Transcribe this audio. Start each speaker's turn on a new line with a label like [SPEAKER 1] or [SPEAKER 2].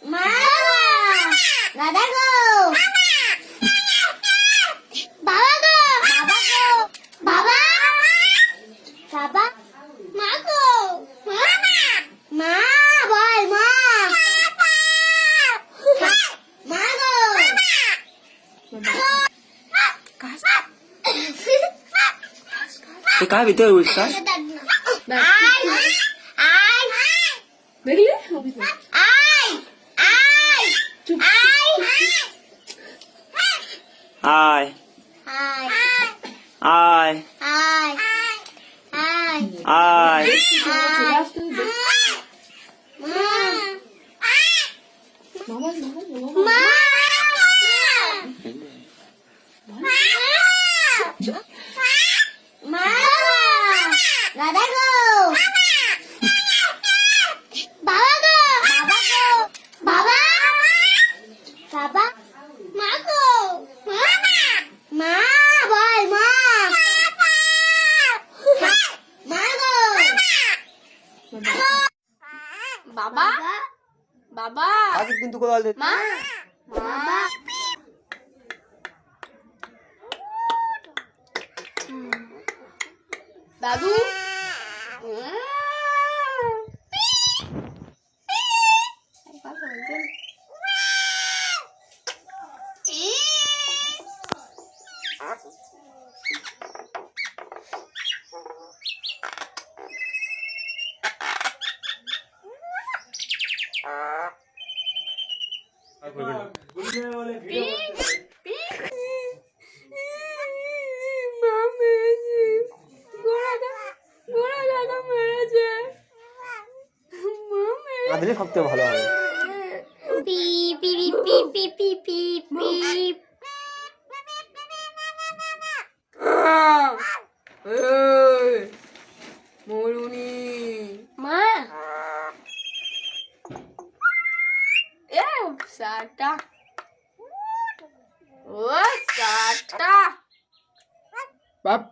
[SPEAKER 1] মা দাদা গো বাবা গো বাবা বাবা মা গো মা বল মা মা গো
[SPEAKER 2] ते काय भीती उलटा
[SPEAKER 3] দেখলে
[SPEAKER 2] आय आय आय
[SPEAKER 1] দাদা গো বাবা গো বাবা বাবা মা গো মা বল মা মা গো
[SPEAKER 3] বাবা বাবা
[SPEAKER 2] आगे किंतु को डाल दे
[SPEAKER 3] মা বাবা দাদু
[SPEAKER 2] आदमी सबसे ভালো হবে
[SPEAKER 1] পিপ পিপ পিপ পিপ পিপ পিপ পিপ
[SPEAKER 3] মরুনি
[SPEAKER 1] মা
[SPEAKER 3] এ সাটা ও সাটা
[SPEAKER 2] বাপ